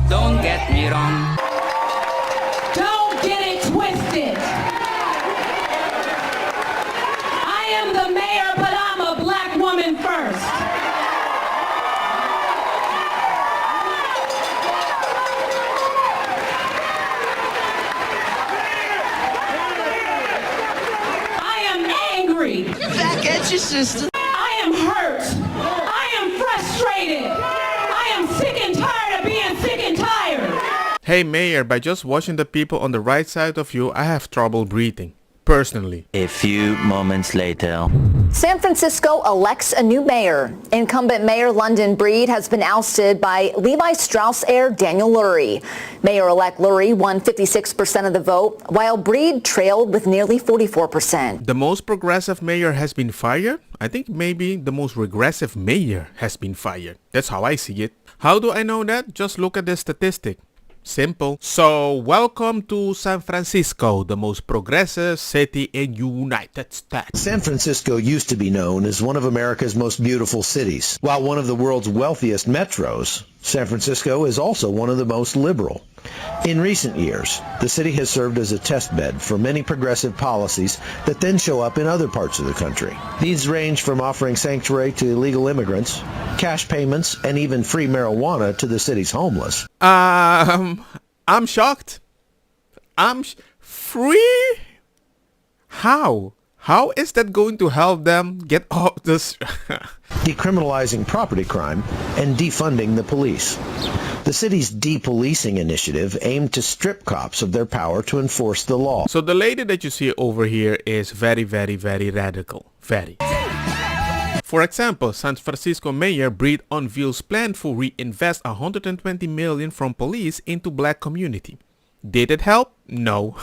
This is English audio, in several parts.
Don't get me wrong. Don't get it twisted. I am the mayor, but I'm a black woman first. I am angry. Back at your sister. I am hurt. I am frustrated. I am sick and tired of being sick and tired. Hey Mayor, by just watching the people on the right side of you, I have trouble breathing. Personally. A few moments later. San Francisco elects a new mayor. Incumbent Mayor London Breed has been ousted by Levi Strauss heir Daniel Lurie. Mayor-elect Lurie won 56% of the vote, while Breed trailed with nearly 44%. The most progressive mayor has been fired? I think maybe the most regressive mayor has been fired. That's how I see it. How do I know that? Just look at the statistic. Simple. So, welcome to San Francisco, the most progressive city in United States. San Francisco used to be known as one of America's most beautiful cities. While one of the world's wealthiest metros, San Francisco is also one of the most liberal. In recent years, the city has served as a test bed for many progressive policies that then show up in other parts of the country. These range from offering sanctuary to illegal immigrants, cash payments, and even free marijuana to the city's homeless. I'm shocked. Free? How? How is that going to help them get off this? Decriminalizing property crime and defunding the police. The city's depolicing initiative aimed to strip cops of their power to enforce the law. So the lady that you see over here is very, very, very radical. Very. For example, San Francisco Mayor Breed unveils plan to reinvest $120 million from police into black community. Did it help? No.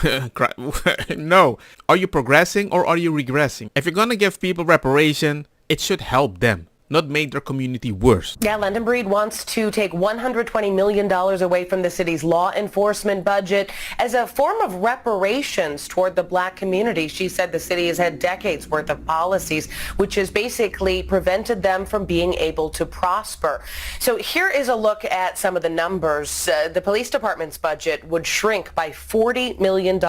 No. Are you progressing or are you regressing? If you're gonna give people reparation, it should help them, not make their community worse. Yeah, London Breed wants to take $120 million away from the city's law enforcement budget as a form of reparations toward the black community. She said the city has had decades worth of policies which has basically prevented them from being able to prosper. So here is a look at some of the numbers. The police department's budget would shrink by $40 million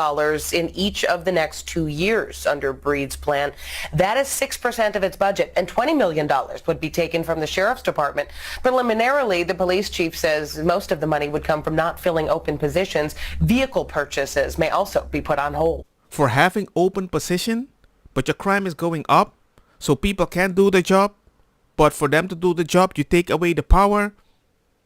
in each of the next 2 years under Breed's plan. That is 6% of its budget, and $20 million would be taken from the sheriff's department. Preliminarily, the police chief says most of the money would come from not filling open positions. Vehicle purchases may also be put on hold. For having open position, but your crime is going up, so people can't do the job, but for them to do the job, you take away the power.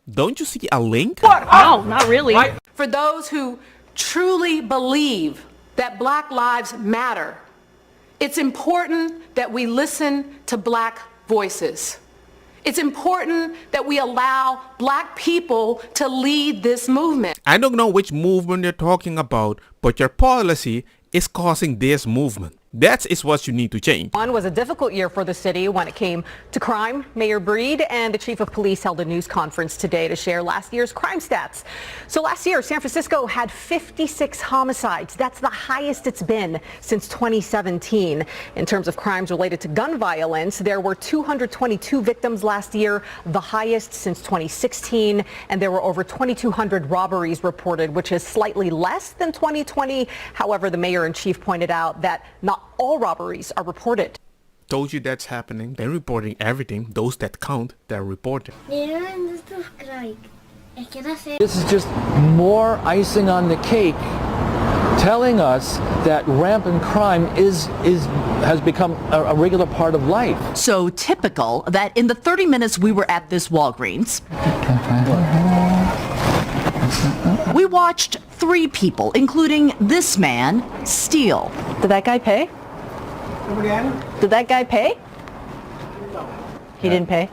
Don't you see a link? What? No, not really. For those who truly believe that Black lives matter, it's important that we listen to Black voices. It's important that we allow Black people to lead this movement. I don't know which movement you're talking about, but your policy is causing this movement. That is what you need to change. One was a difficult year for the city when it came to crime. Mayor Breed and the chief of police held a news conference today to share last year's crime stats. So last year, San Francisco had 56 homicides. That's the highest it's been since 2017. In terms of crimes related to gun violence, there were 222 victims last year, the highest since 2016. And there were over 2,200 robberies reported, which is slightly less than 2020. However, the mayor and chief pointed out that not all robberies are reported. Told you that's happening. They're reporting everything. Those that count, they're reporting. This is just more icing on the cake, telling us that rampant crime has become a regular part of life. So typical that in the 30 minutes we were at this Walgreens, we watched 3 people, including this man, steal. Did that guy pay? Did that guy pay? He didn't pay.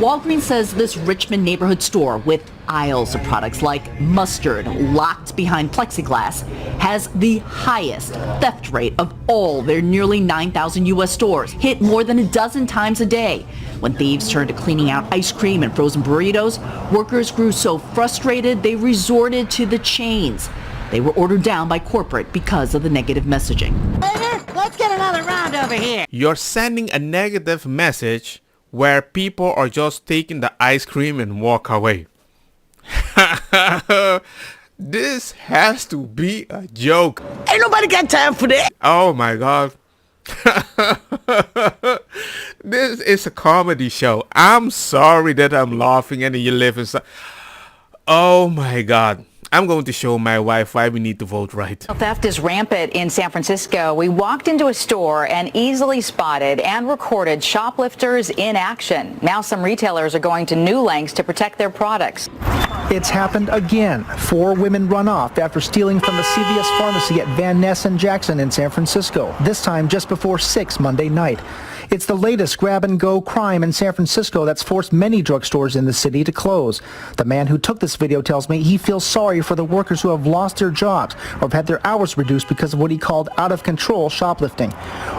Walgreens says this Richmond neighborhood store with aisles of products like mustard locked behind plexiglass has the highest theft rate of all their nearly 9,000 U.S. stores, hit more than a dozen times a day. When thieves turned to cleaning out ice cream and frozen burritos, workers grew so frustrated they resorted to the chains. They were ordered down by corporate because of the negative messaging. Let's get another round over here. You're sending a negative message where people are just taking the ice cream and walk away. This has to be a joke. Ain't nobody got time for that. Oh my god. This is a comedy show. I'm sorry that I'm laughing and you live inside. Oh my god. I'm going to show my wife why we need to vote right. Theft is rampant in San Francisco. We walked into a store and easily spotted and recorded shoplifters in action. Now some retailers are going to new lengths to protect their products. It's happened again. 4 women run off after stealing from the CVS pharmacy at Van Ness and Jackson in San Francisco, this time just before 6 Monday night. It's the latest grab-and-go crime in San Francisco that's forced many drugstores in the city to close. The man who took this video tells me he feels sorry for the workers who have lost their jobs or have had their hours reduced because of what he called out-of-control shoplifting.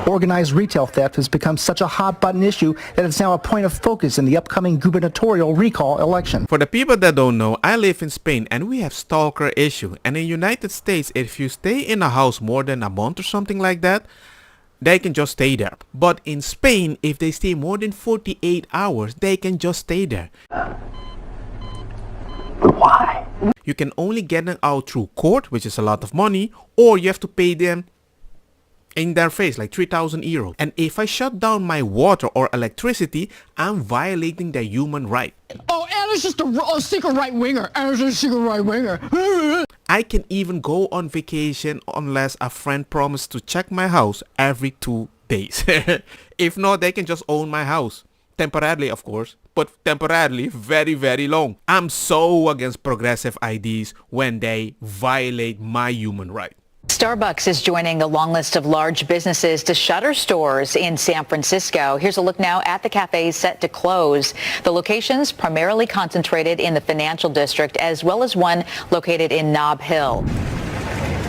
Organized retail theft has become such a hot-button issue that it's now a point of focus in the upcoming gubernatorial recall election. For the people that don't know, I live in Spain and we have stalker issue. And in the United States, if you stay in a house more than a month or something like that, they can just stay there. But in Spain, if they stay more than 48 hours, they can just stay there. Why? You can only get them out through court, which is a lot of money, or you have to pay them in their face, like 3,000 euros. And if I shut down my water or electricity, I'm violating their human right. Oh, Anna's just a secret right-winger. Anna's just a secret right-winger. I can even go on vacation unless a friend promised to check my house every 2 days. If not, they can just own my house. Temporarily, of course, but temporarily very, very long. I'm so against progressive ideas when they violate my human right. Starbucks is joining the long list of large businesses to shutter stores in San Francisco. Here's a look now at the cafes set to close. The locations primarily concentrated in the financial district, as well as one located in Nob Hill.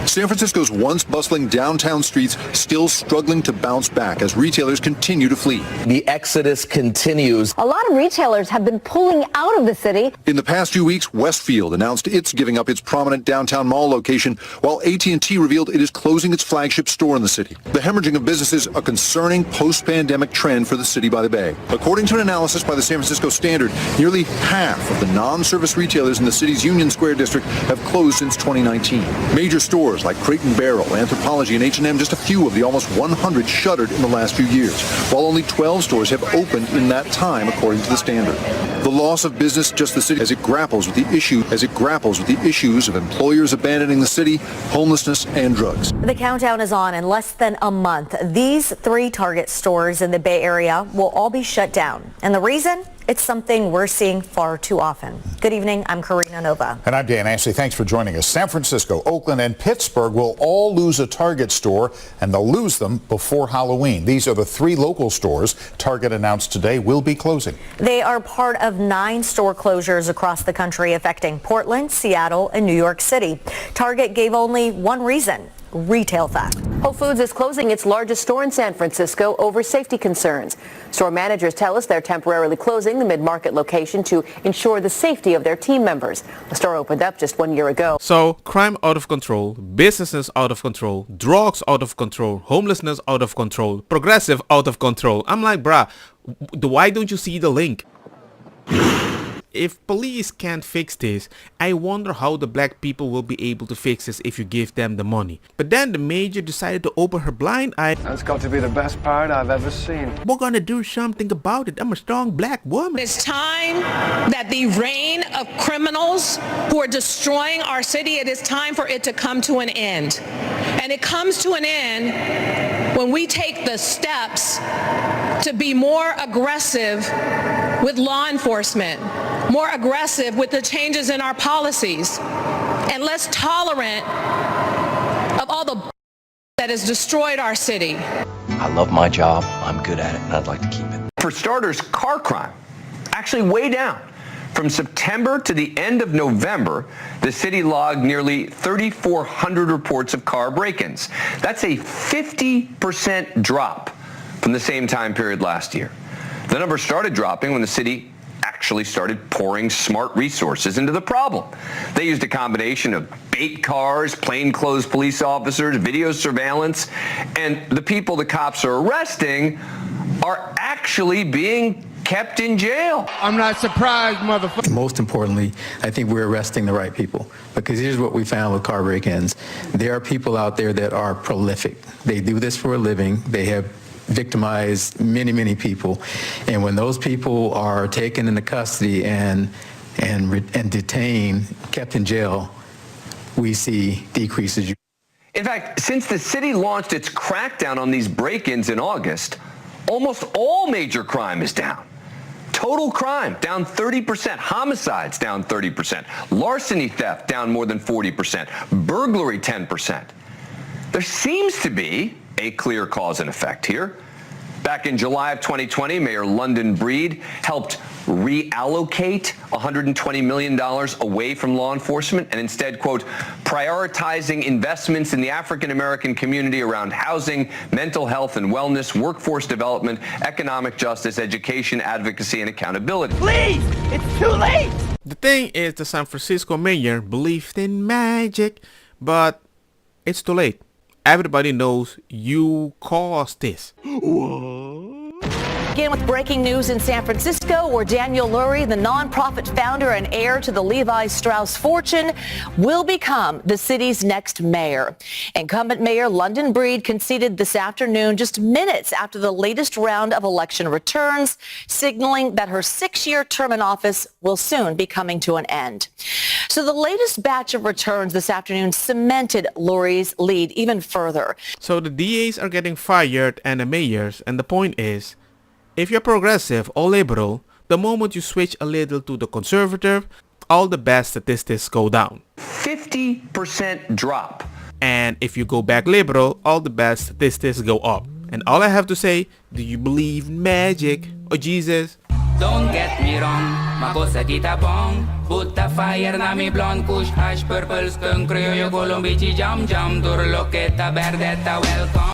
San Francisco's once bustling downtown streets still struggling to bounce back as retailers continue to flee. The exodus continues. A lot of retailers have been pulling out of the city. In the past few weeks, Westfield announced it's giving up its prominent downtown mall location, while AT&T revealed it is closing its flagship store in the city. The hemorrhaging of businesses, a concerning post-pandemic trend for the city by the Bay. According to an analysis by the San Francisco Standard, nearly half of the non-service retailers in the city's Union Square district have closed since 2019. Major stores like Crate & Barrel, Anthropologie, and H&M, just a few of the almost 100 shuttered in the last few years, while only 12 stores have opened in that time, according to the Standard. The loss of business just the city as it grapples with the issues of employers abandoning the city, homelessness, and drugs. The countdown is on in less than a month. These 3 Target stores in the Bay Area will all be shut down. And the reason? It's something we're seeing far too often. Good evening, I'm Karina Nova. And I'm Dan Ashley. Thanks for joining us. San Francisco, Oakland, and Pittsburgh will all lose a Target store, and they'll lose them before Halloween. These are the 3 local stores Target announced today will be closing. They are part of 9 store closures across the country affecting Portland, Seattle, and New York City. Target gave only one reason: retail theft. Whole Foods is closing its largest store in San Francisco over safety concerns. Store managers tell us they're temporarily closing the mid-market location to ensure the safety of their team members. The store opened up just 1 year ago. So, crime out of control, businesses out of control, drugs out of control, homelessness out of control, progressive out of control. I'm like, bruh, why don't you see the link? If police can't fix this, I wonder how the black people will be able to fix this if you give them the money. But then the mayor decided to open her blind eye. That's got to be the best part I've ever seen. We're gonna do something about it. I'm a strong black woman. It's time that the reign of criminals who are destroying our city, it is time for it to come to an end. And it comes to an end when we take the steps to be more aggressive with law enforcement, more aggressive with the changes in our policies, and less tolerant of all the that has destroyed our city. I love my job, I'm good at it, and I'd like to keep it. For starters, car crime actually way down. From September to the end of November, the city logged nearly 3,400 reports of car break-ins. That's a 50% drop from the same time period last year. The number started dropping when the city actually started pouring smart resources into the problem. They used a combination of bait cars, plainclothes police officers, video surveillance, and the people the cops are arresting are actually being kept in jail. I'm not surprised, motherfucker. Most importantly, I think we're arresting the right people, because here's what we found with car break-ins. There are people out there that are prolific. They do this for a living. They have victimized many, many people. And when those people are taken into custody and detained, kept in jail, we see decreases. In fact, since the city launched its crackdown on these break-ins in August, almost all major crime is down. Total crime down 30%, homicides down 30%, larceny theft down more than 40%, burglary 10%. There seems to be a clear cause and effect here. Back in July of 2020, Mayor London Breed helped reallocate $120 million away from law enforcement and instead, quote, prioritizing investments in the African-American community around housing, mental health and wellness, workforce development, economic justice, education, advocacy, and accountability. Please, it's too late. The thing is, the San Francisco mayor believed in magic, but it's too late. Everybody knows you caused this. Begin with breaking news in San Francisco, where Daniel Lurie, the nonprofit founder and heir to the Levi Strauss fortune, will become the city's next mayor. Incumbent Mayor London Breed conceded this afternoon, just minutes after the latest round of election returns, signaling that her 6-year term in office will soon be coming to an end. So the latest batch of returns this afternoon cemented Lurie's lead even further. So the DAs are getting fired and the mayors, and the point is, if you're progressive or liberal, the moment you switch a little to the conservative, all the bad statistics go down. 50% drop. And if you go back liberal, all the bad statistics go up. And all I have to say, do you believe in magic or Jesus? Don't get me wrong, makosa kita bong. Put the fire na mi blonde kush hash purple skunk criollo colombici jam jam. Dur loqueta verdetta welcome.